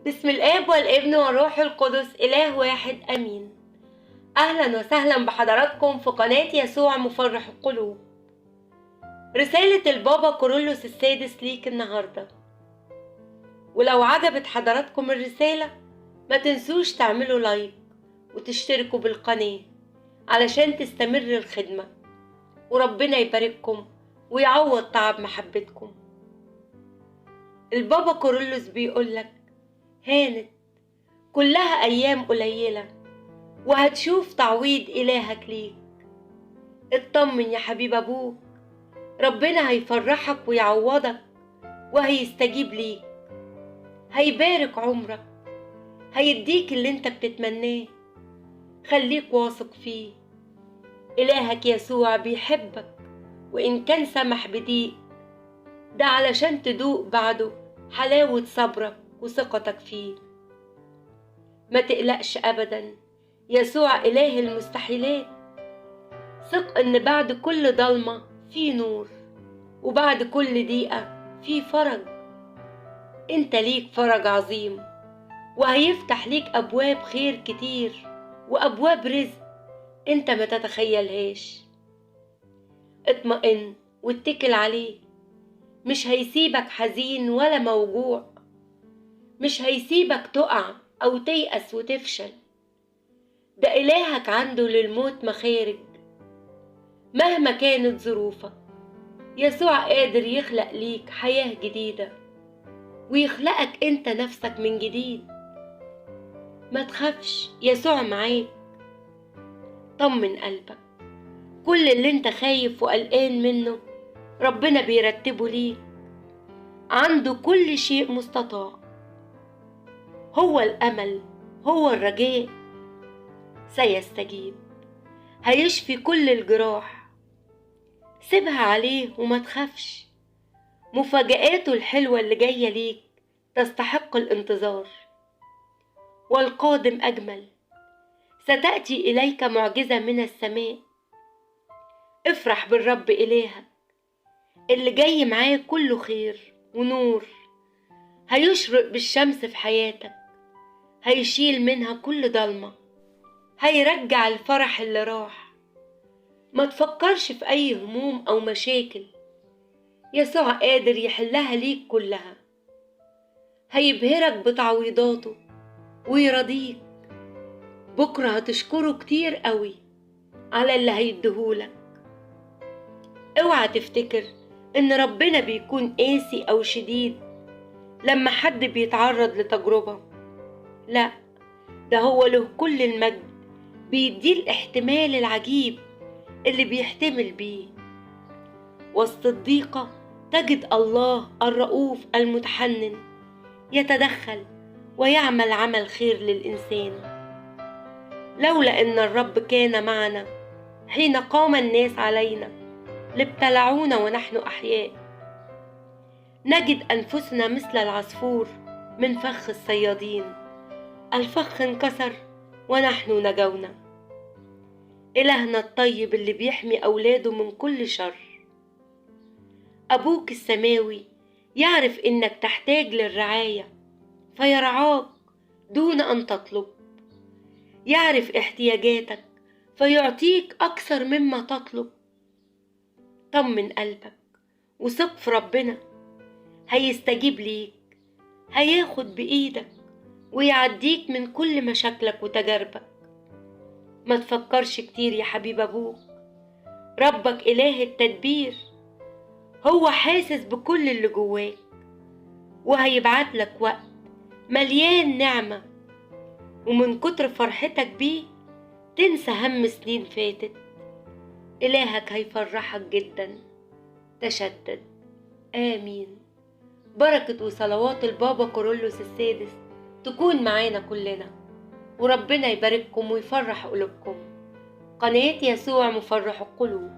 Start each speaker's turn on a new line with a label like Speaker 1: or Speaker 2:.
Speaker 1: بسم الآب والابن والروح القدس إله واحد أمين. أهلا وسهلا بحضراتكم في قناة يسوع مفرح القلوب. رسالة البابا كورولوس السادس ليك النهاردة، ولو عجبت حضراتكم الرسالة ما تنسوش تعملوا لايك وتشتركوا بالقناة علشان تستمر الخدمة، وربنا يبارككم ويعوض تعب محبتكم. البابا كورولوس بيقولك هانت كلها أيام قليلة وهتشوف تعويض إلهك ليك. اطمن يا حبيب أبوك، ربنا هيفرحك ويعوضك وهيستجيب ليك، هيبارك عمرك، هيديك اللي انت بتتمناه. خليك واثق فيه، إلهك يسوع بيحبك، وإن كان سمح بضيق ده علشان تدوق بعده حلاوة صبرك وثقتك فيه. ما تقلقش أبدا، يسوع إله المستحيلات. ثق إن بعد كل ضلمة في نور، وبعد كل ضيقة في فرج. انت ليك فرج عظيم، وهيفتح ليك أبواب خير كتير وأبواب رزق انت ما تتخيلهاش. اطمئن واتكل عليه، مش هيسيبك حزين ولا موجوع، مش هيسيبك تقع أو تيأس وتفشل. ده إلهك عنده للموت مخارج. مهما كانت ظروفك يسوع قادر يخلق ليك حياة جديدة، ويخلقك انت نفسك من جديد. ما تخافش، يسوع معاك. طمن قلبك، كل اللي انت خايف وقلقان منه ربنا بيرتبه ليك. عنده كل شيء مستطاع، هو الأمل، هو الرجاء. سيستجيب، هيشفي كل الجراح. سيبها عليه وما تخافش، مفاجآته الحلوة اللي جاية ليك تستحق الانتظار. والقادم أجمل، ستأتي إليك معجزة من السماء. افرح بالرب إلهك، اللي جاي معاه كله خير ونور. هيشرق بالشمس في حياتك، هيشيل منها كل ضلمة، هيرجع الفرح اللي راح. ما تفكرش في أي هموم أو مشاكل، يسوع قادر يحلها ليك كلها. هيبهرك بتعويضاته ويرضيك. بكرة هتشكره كتير قوي على اللي هيديهولك. اوعى تفتكر ان ربنا بيكون قاسي او شديد لما حد بيتعرض لتجربة. لا، ده هو له كل المجد، بيديه الاحتمال العجيب اللي بيحتمل بيه. وسط الضيقة تجد الله الرؤوف المتحنن يتدخل ويعمل عمل خير للإنسان. لولا ان الرب كان معنا حين قام الناس علينا لابتلعونا ونحن أحياء. نجد أنفسنا مثل العصفور من فخ الصيادين، الفخ انكسر ونحن نجونا. إلهنا الطيب اللي بيحمي أولاده من كل شر. أبوك السماوي يعرف إنك تحتاج للرعاية فيرعاك دون أن تطلب. يعرف احتياجاتك فيعطيك أكثر مما تطلب. طمن قلبك وثق في ربنا، هيستجيب ليك، هياخد بإيدك ويعديك من كل مشاكلك وتجاربك. ما تفكرش كتير يا حبيب أبوك، ربك إله التدبير، هو حاسس بكل اللي جواك، وهيبعت لك وقت مليان نعمة، ومن كتر فرحتك بيه تنسى هم سنين فاتت. إلهك هيفرحك جدا. تشدد. آمين. بركة وصلوات البابا كورولوس السادس تكون معانا كلنا، وربنا يبارككم ويفرح قلوبكم. قناة يسوع مفرح القلوب.